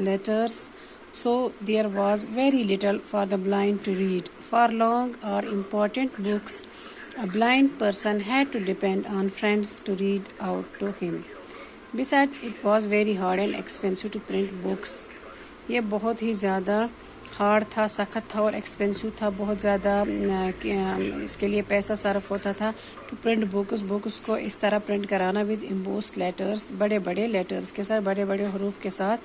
letters, so there was very little for the blind to read. For long or important books, a blind person had to depend on friends to read out to him. Besides, it was very hard and expensive to print books. یہ بہت ہی زیادہ hard تھا، سخت تھا اور expensive تھا، بہت زیادہ اس کے لیے پیسہ صرف ہوتا تھا ٹو پرنٹ بکس کو اس طرح پرنٹ کرانا ود embossed لیٹرز، بڑے بڑے لیٹرز کے ساتھ، بڑے بڑے حروف کے ساتھ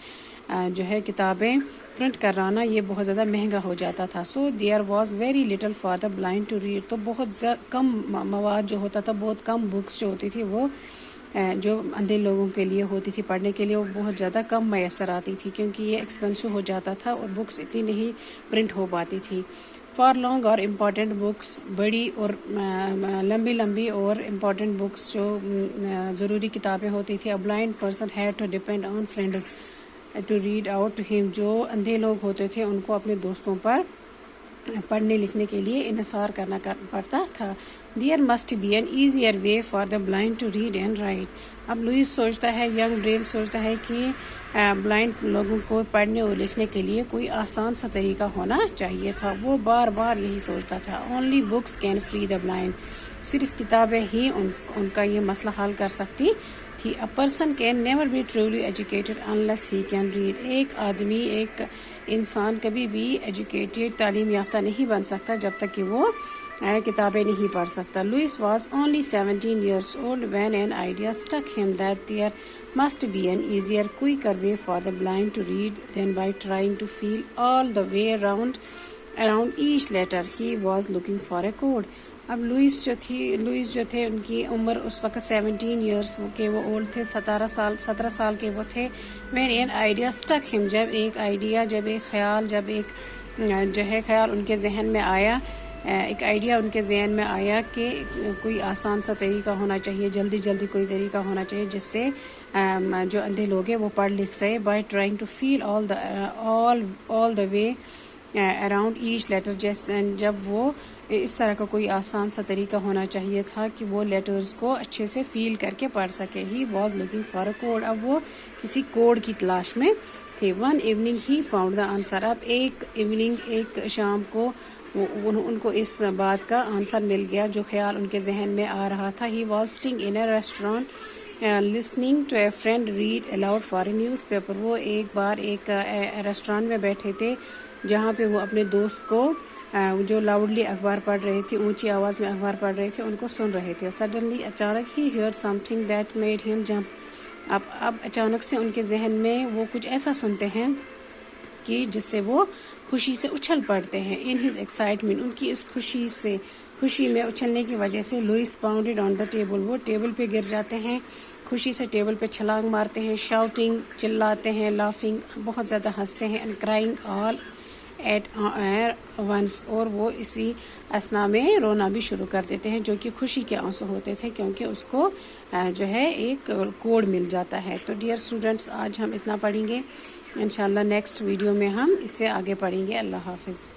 جو ہے کتابیں پرنٹ کرانا، یہ بہت زیادہ مہنگا ہو جاتا تھا. So there was very little for the blind to read. تو بہت کم مواد جو ہوتا تھا، بہت کم بکس جو ہوتی تھی وہ جو اندھے لوگوں کے لیے ہوتی تھی پڑھنے کے لیے، وہ بہت زیادہ کم میسر آتی تھی کیونکہ یہ ایکسپینسو ہو جاتا تھا اور بکس اتنی نہیں پرنٹ ہو پاتی تھی. فار لانگ اور امپورٹنٹ بکس، بڑی اور لمبی اور امپورٹنٹ بکس جو ضروری کتابیں ہوتی تھی، a blind person had to depend on friends to read out to him. جو اندھے لوگ ہوتے تھے ان کو اپنے دوستوں پر پڑھنے لکھنے کے لیے انحصار کرنا پڑتا تھا. There must be an easier way for the blind to read and write. اب لوئس سوچتا ہے، ینگ بریل سوچتا ہے کہ بلائنڈ لوگوں کو پڑھنے اور لکھنے کے لیے کوئی آسان سا طریقہ ہونا چاہیے تھا. وہ بار بار یہی سوچتا تھا. Only books can free the blind. صرف کتابیں ہی ان کا یہ مسئلہ حل کر سکتی تھی. A person can never be truly educated unless he can read. ایک انسان کبھی بھی ایجوکیٹڈ، تعلیم یافتہ نہیں بن سکتا جب تک کہ وہ کتابیں نہیں پڑھ سکتا. Louis was only 17 years old when an idea struck him that there must be an easier, quicker way for the blind to read than by trying to feel all the way around each letter. He was looking for a code. اب Louis جو تھے ان کی عمر اس وقت 17 years کے وہ old تھے، 17 سال کے وہ تھے. when an idea struck him، جب ایک خیال ان کے ذہن میں آیا، ایک آئیڈیا ان کے ذہن میں آیا کہ کوئی آسان سا طریقہ ہونا چاہیے، جلدی کوئی طریقہ ہونا چاہیے جس سے جو اندھے لوگ ہیں وہ پڑھ لکھ سکے. by trying to feel all the way around each letter. جب وہ اس طرح کا کوئی آسان سا طریقہ ہونا چاہیے تھا کہ وہ لیٹرز کو اچھے سے فیل کر کے پڑھ سکے. He was looking for a code. اب وہ کسی کوڈ کی تلاش میں تھے. One evening he found the answer. اب ایک شام کو ان کو اس بات کا آنسر مل گیا جو خیال ان کے ذہن میں آ رہا تھا. He was sitting in a restaurant listening to a friend read aloud for a newspaper. وہ ایک بار ایک ریسٹورینٹ میں بیٹھے تھے جہاں پہ وہ اپنے دوست کو جو لاؤڈلی اخبار پڑھ رہے تھے، اونچی آواز میں اخبار پڑھ رہے تھے، ان کو سن رہے تھے. سڈنلی، اچانک، ہی hear something that made ہم جمپ. اب اچانک سے ان کے ذہن میں وہ کچھ ایسا سنتے ہیں کہ جس سے وہ خوشی سے اچھل پڑتے ہیں. ان ہز ایکسائٹمنٹ، ان کی اس خوشی میں اچھلنے کی وجہ سے Louis bounded on the table. وہ ٹیبل پہ گر جاتے ہیں، خوشی سے ٹیبل پہ چھلانگ مارتے ہیں. شاؤٹنگ، چلاتے ہیں. لافنگ، بہت زیادہ ہنستے ہیں. And crying all at once, اور وہ اسی اثنا میں رونا بھی شروع کر دیتے ہیں جو کہ خوشی کے آنسو ہوتے تھے کیونکہ اس کو جو ہے ایک کوڈ مل جاتا ہے. تو ڈیئر اسٹوڈینٹس، آج ہم اتنا پڑھیں گے. انشاءاللہ نیکسٹ ویڈیو میں ہم اس سے آگے پڑھیں گے. اللہ حافظ.